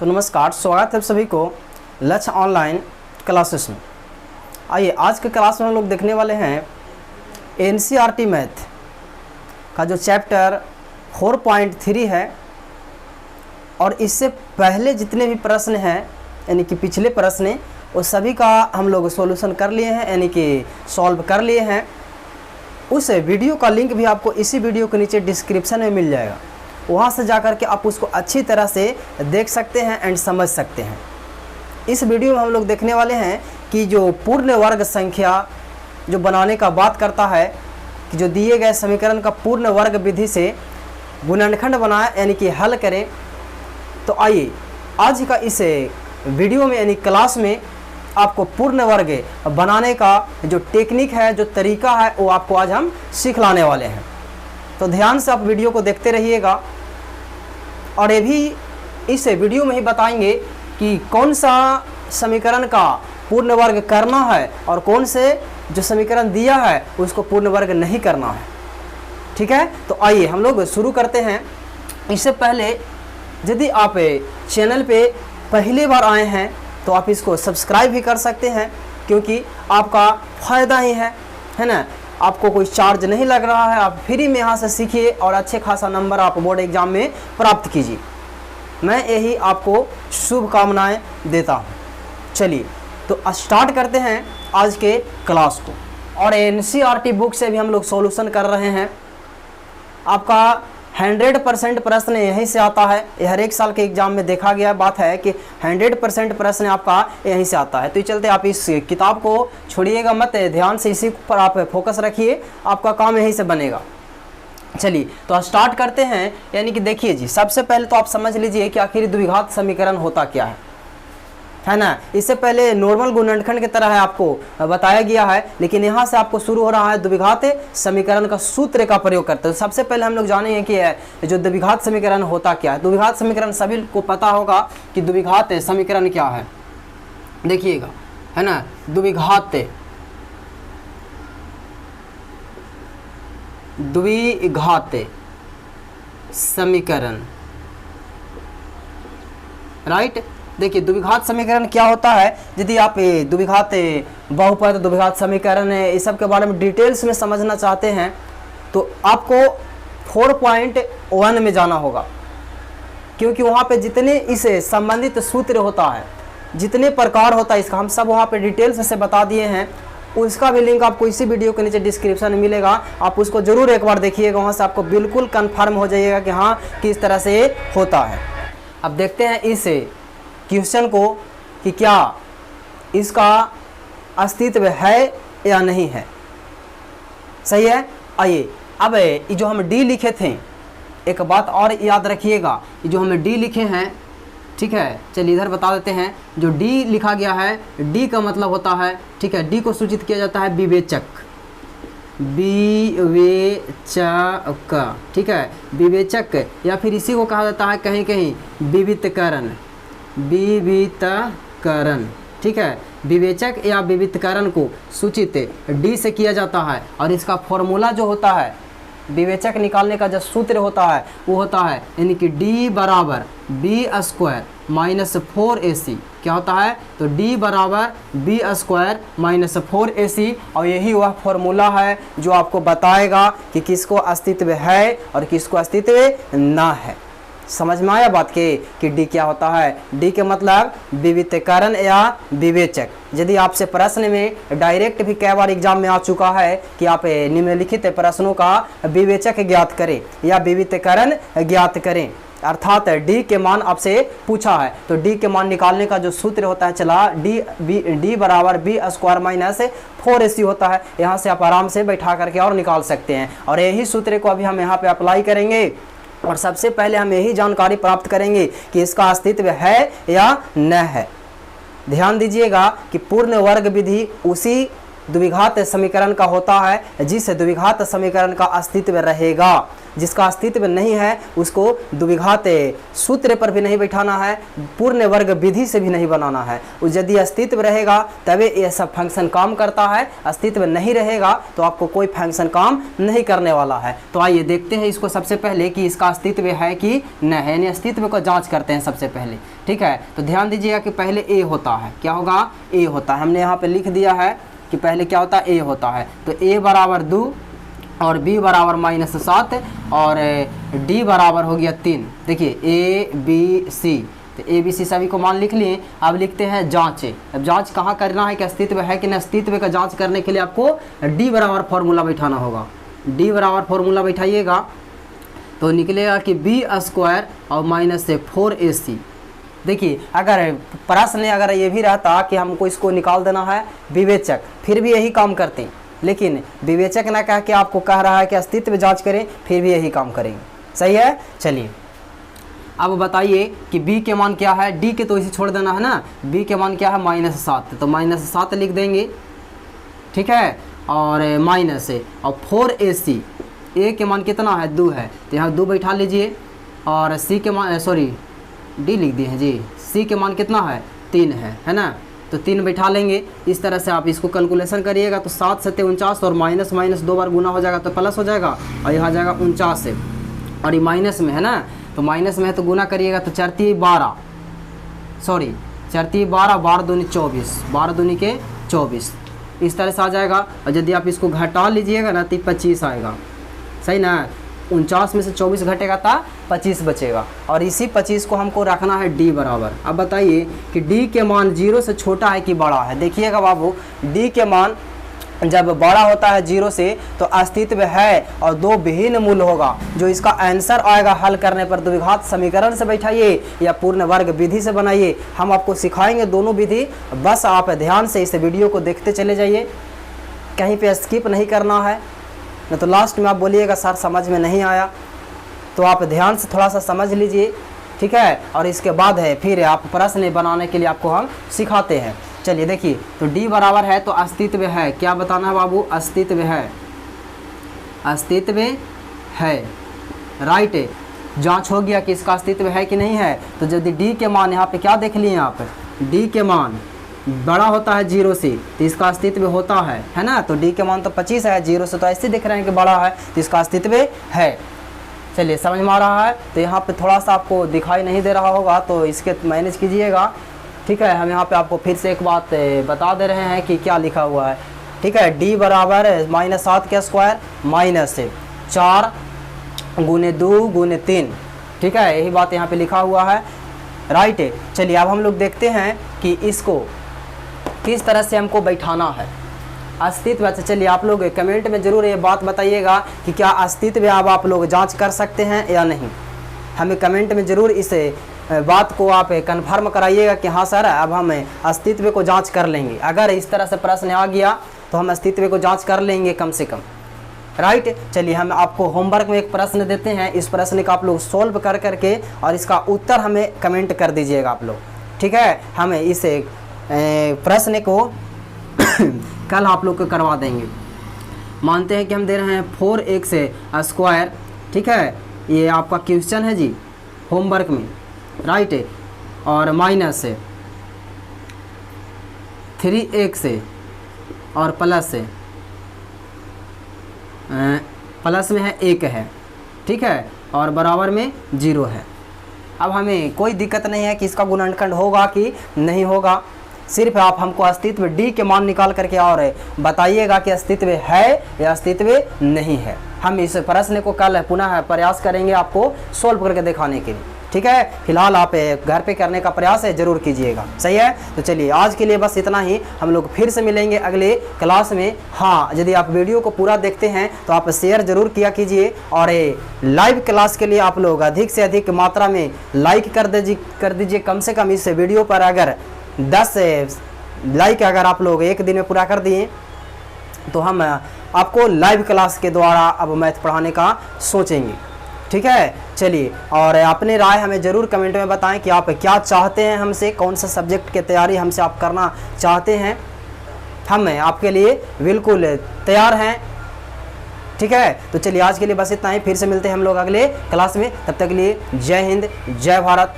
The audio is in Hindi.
तो नमस्कार, स्वागत है सभी को लक्ष्य ऑनलाइन क्लासेस में। आइए आज के क्लास में हम लोग देखने वाले हैं एनसीईआरटी मैथ का जो चैप्टर 4.3 है और इससे पहले जितने भी प्रश्न हैं यानी कि पिछले प्रश्न वो सभी का हम लोग सॉल्यूशन कर लिए हैं, यानी कि सॉल्व कर लिए हैं। उस वीडियो का लिंक भी आपको इसी वीडियो के नीचे डिस्क्रिप्शन में मिल जाएगा, वहाँ से जाकर के आप उसको अच्छी तरह से देख सकते हैं एंड समझ सकते हैं। इस वीडियो में हम लोग देखने वाले हैं कि जो पूर्ण वर्ग संख्या जो बनाने का बात करता है कि जो दिए गए समीकरण का पूर्ण वर्ग विधि से गुणनखंड बनाए यानी कि हल करें। तो आइए आज का इस वीडियो में यानी क्लास में आपको पूर्ण वर्ग बनाने का जो टेक्निक है, जो तरीका है, वो आपको आज हम सिखलाने वाले हैं। तो ध्यान से आप वीडियो को देखते रहिएगा और ये भी इस वीडियो में ही बताएंगे कि कौन सा समीकरण का पूर्ण वर्ग करना है और कौन से जो समीकरण दिया है उसको पूर्ण वर्ग नहीं करना है। ठीक है, तो आइए हम लोग शुरू करते हैं। इससे पहले यदि आप चैनल पे पहली बार आए हैं तो आप इसको सब्सक्राइब भी कर सकते हैं, क्योंकि आपका फ़ायदा ही है ना। आपको कोई चार्ज नहीं लग रहा है, आप फ्री में यहाँ से सीखिए और अच्छे खासा नंबर आप बोर्ड एग्ज़ाम में प्राप्त कीजिए। मैं यही आपको शुभकामनाएं देता हूँ। चलिए तो स्टार्ट करते हैं आज के क्लास को। और एनसीईआरटी बुक से भी हम लोग सॉल्यूशन कर रहे हैं। आपका 100% प्रश्न यहीं से आता है। ये हर एक साल के एग्जाम में देखा गया बात है कि 100% प्रश्न आपका यहीं से आता है। तो इस चलते आप इस किताब को छोड़िएगा मत, ध्यान से इसी पर आप फोकस रखिए, आपका काम यहीं से बनेगा। चलिए तो स्टार्ट करते हैं। यानी कि देखिए जी, सबसे पहले तो आप समझ लीजिए कि आखिर द्विघात समीकरण होता क्या है ना। इससे पहले नॉर्मल गुणनखंड की तरह है आपको बताया गया है, लेकिन यहाँ से आपको शुरू हो रहा है द्विघात समीकरण का सूत्र का प्रयोग करते हैं। तो सबसे पहले हम लोग जानेंगे कि जो द्विघात समीकरण होता क्या है। द्विघात समीकरण सभी को पता होगा कि द्विघात समीकरण क्या है। देखिएगा, है ना, द्विघात समीकरण, राइट। देखिए द्विघात समीकरण क्या होता है। यदि आप द्विघात बहुपद, द्विघात समीकरण इस सब के बारे में डिटेल्स में समझना चाहते हैं तो आपको 4.1 में जाना होगा, क्योंकि वहाँ पे जितने इसे संबंधित सूत्र होता है, जितने प्रकार होता है इसका, हम सब वहाँ पे डिटेल्स से बता दिए हैं। उसका भी लिंक आपको इसी वीडियो के नीचे डिस्क्रिप्शन में मिलेगा, आप उसको ज़रूर एक बार देखिएगा, वहाँ से आपको बिल्कुल कन्फर्म हो जाइएगा कि हाँ किस तरह से होता है। अब देखते हैं इस क्वेश्चन को कि क्या इसका अस्तित्व है या नहीं है। सही है। आइए अब ये जो हम डी लिखे थे, एक बात और याद रखिएगा, ये जो हमें डी लिखे हैं, ठीक है, चलिए इधर बता देते हैं। जो डी लिखा गया है, डी का मतलब होता है, ठीक है, डी को सूचित किया जाता है विवेचक, विवेचक, ठीक है, विवेचक, या फिर इसी को कहा जाता है कहीं कहीं विवितकरण, विवितकरण, ठीक है। विवेचक या विवितकरण को सूचित डी से किया जाता है और इसका फॉर्मूला जो होता है, विवेचक निकालने का जो सूत्र होता है वो होता है यानी कि d बराबर बी स्क्वायर माइनस 4ac। क्या होता है, तो d बराबर बी स्क्वायर माइनस 4ac, और यही वह फॉर्मूला है जो आपको बताएगा कि किसको अस्तित्व है और किसको अस्तित्व ना है। समझ में आया बात के कि डी क्या होता है। डी के मतलब विवितकरण या विवेचक। यदि आपसे प्रश्न में डायरेक्ट भी कई बार एग्जाम में आ चुका है कि आप निम्नलिखित प्रश्नों का विवेचक ज्ञात करें या विवितकरण ज्ञात करें, अर्थात डी के मान आपसे पूछा है, तो डी के मान निकालने का जो सूत्र होता है, चला डी बराबर बी स्क्वायर माइनस 4ac होता है। यहाँ से आप आराम से बैठा करके और निकाल सकते हैं, और यही सूत्र को अभी हम यहाँ पे अप्लाई करेंगे। और सबसे पहले हम यही जानकारी प्राप्त करेंगे कि इसका अस्तित्व है या न है। ध्यान दीजिएगा कि पूर्ण वर्ग विधि उसी द्विघात समीकरण का होता है जिस द्विघात समीकरण का अस्तित्व रहेगा। जिसका अस्तित्व नहीं है उसको द्विघात सूत्र पर भी नहीं बैठाना है, पूर्ण वर्ग विधि से भी नहीं बनाना है। यदि अस्तित्व रहेगा तभी यह सब फंक्शन काम करता है, अस्तित्व नहीं रहेगा तो आपको कोई फंक्शन काम नहीं करने वाला है। तो आइए देखते हैं इसको सबसे पहले कि इसका अस्तित्व है कि नहीं है, यानी अस्तित्व को जांच करते हैं सबसे पहले। ठीक है, तो ध्यान दीजिएगा कि पहले ए होता है, क्या होगा, ए होता है। हमने यहाँ पे लिख दिया है कि पहले क्या होता है, ए होता है। तो ए बराबर 2 और बी बराबर -7 और डी बराबर हो गया 3। देखिए ए बी सी, तो ए बी सी सभी को मान लिख लिए। अब लिखते हैं जांच। अब जांच कहाँ करना है कि अस्तित्व है कि नहीं, अस्तित्व का जांच करने के लिए आपको डी बराबर फॉर्मूला बैठाना होगा। डी बराबर फॉर्मूला बैठाइएगा तो निकलेगा कि बी स्क्वायर और -4ac। देखिए अगर प्रश्न अगर ये भी रहता कि हमको इसको निकाल देना है विवेचक, फिर भी यही काम करते हैं, लेकिन विवेचक ना कह के आपको कह रहा है कि अस्तित्व जांच करें, फिर भी यही काम करेंगे। सही है। चलिए अब बताइए कि b के मान क्या है, d के तो इसे छोड़ देना है ना, b के मान क्या है -7, तो -7 लिख देंगे। ठीक है, और माइनस है और 4ac, a के मान कितना है 2 है, तो यहाँ 2 बैठा लीजिए। और c के मान d लिख दिए हैं जी, c के मान कितना है 3 है ना, तो 3 बैठा लेंगे। इस तरह से आप इसको कैलकुलेशन करिएगा तो 7 7 49 और माइनस 2 बार गुना हो जाएगा तो प्लस हो जाएगा और यहाँ जाएगा 49 से, और ये माइनस में है ना, तो माइनस में है तो गुना करिएगा तो 4 3 12, 12 दूनी 24, 12 दूनी के 24, इस तरह से आ जाएगा। और यदि आप इसको घटा लीजिएगा ना तो 25 आएगा। सही ना, 49 में से 24 घटेगा तो 25 बचेगा, और इसी 25 को हमको रखना है d बराबर। अब बताइए कि d के मान 0 से छोटा है कि बड़ा है। देखिएगा बाबू, d के मान जब बड़ा होता है 0 से तो अस्तित्व है और 2 विहीन मूल होगा। जो इसका आंसर आएगा हल करने पर द्विघात समीकरण से बैठाइए या पूर्ण वर्ग विधि से बनाइए। हम आपको सिखाएंगे दोनों विधि, बस आप ध्यान से इस वीडियो को देखते चले जाइए, कहीं पे स्किप नहीं करना है, नहीं तो लास्ट में आप बोलिएगा सर समझ में नहीं आया। तो आप ध्यान से थोड़ा सा समझ लीजिए, ठीक है, और इसके बाद है फिर आप प्रश्न बनाने के लिए आपको हम सिखाते हैं। चलिए देखिए, तो d बराबर है तो अस्तित्व है, क्या बताना है बाबू, अस्तित्व है, अस्तित्व है, राइट। जांच हो गया कि इसका अस्तित्व है कि नहीं है। तो यदि d के मान यहाँ पे क्या देख लिए आप, d के मान बड़ा होता है 0 से तो इसका अस्तित्व होता है ना, तो d के मान तो 25 है, 0 से तो ऐसे दिख रहे हैं कि बड़ा है तो इसका अस्तित्व है। चलिए समझ में आ रहा है। तो यहाँ पे थोड़ा सा आपको दिखाई नहीं दे रहा होगा तो इसके मैनेज कीजिएगा। ठीक है, हम यहाँ पे आपको फिर से एक बात बता दे रहे हैं कि क्या लिखा हुआ है। ठीक है, d बराबर -7 का स्क्वायर -4 गुने 2 गुने 3। ठीक है, यही बात यहाँ पे लिखा हुआ है, राइट। चलिए अब हम लोग देखते हैं कि इसको किस तरह से हमको बैठाना है अस्तित्व। अच्छा चलिए आप लोग कमेंट में ज़रूर ये बात बताइएगा कि क्या अस्तित्व अब आप लोग जांच कर सकते हैं या नहीं। हमें कमेंट में ज़रूर इस बात को आप कंफर्म कराइएगा कि हाँ सर अब हम अस्तित्व को जांच कर लेंगे। अगर इस तरह से प्रश्न आ गया तो हम अस्तित्व को जांच कर लेंगे कम से कम, राइट। चलिए हम आपको होमवर्क में एक प्रश्न देते हैं, इस प्रश्न का आप लोग सोल्व कर करके और इसका उत्तर हमें कमेंट कर दीजिएगा आप लोग। ठीक है, हमें इस प्रश्न को कल आप लोग को करवा देंगे। मानते हैं कि हम दे रहे हैं 4x स्क्वायर। ठीक है, ये आपका क्वेश्चन है जी होमवर्क में, राइट। और माइनस 3x और प्लस में है 1 है, ठीक है, और बराबर में 0 है। अब हमें कोई दिक्कत नहीं है कि इसका गुणनखंड होगा कि नहीं होगा, सिर्फ आप हमको अस्तित्व d के मान निकाल करके और बताइएगा कि अस्तित्व है या अस्तित्व नहीं है। हम इस प्रश्न को कल पुनः प्रयास करेंगे आपको सोल्व करके दिखाने के लिए। ठीक है, फिलहाल आप घर पे करने का प्रयास है ज़रूर कीजिएगा। सही है, तो चलिए आज के लिए बस इतना ही, हम लोग फिर से मिलेंगे अगले क्लास में। हाँ, यदि आप वीडियो को पूरा देखते हैं तो आप शेयर ज़रूर किया कीजिए, और लाइव क्लास के लिए आप लोग अधिक से अधिक मात्रा में लाइक कर दीजिए। कम से कम इस वीडियो पर अगर 10 लाइक अगर आप लोग एक दिन में पूरा कर दिए तो हम आपको लाइव क्लास के द्वारा अब मैथ पढ़ाने का सोचेंगे। ठीक है, चलिए, और अपने राय हमें ज़रूर कमेंट में बताएं कि आप क्या चाहते हैं हमसे, कौन सा सब्जेक्ट की तैयारी हमसे आप करना चाहते हैं। हम आपके लिए बिल्कुल तैयार हैं। ठीक है, तो चलिए आज के लिए बस इतना ही, फिर से मिलते हैं हम लोग अगले क्लास में। तब तक के लिए जय हिंद, जय भारत।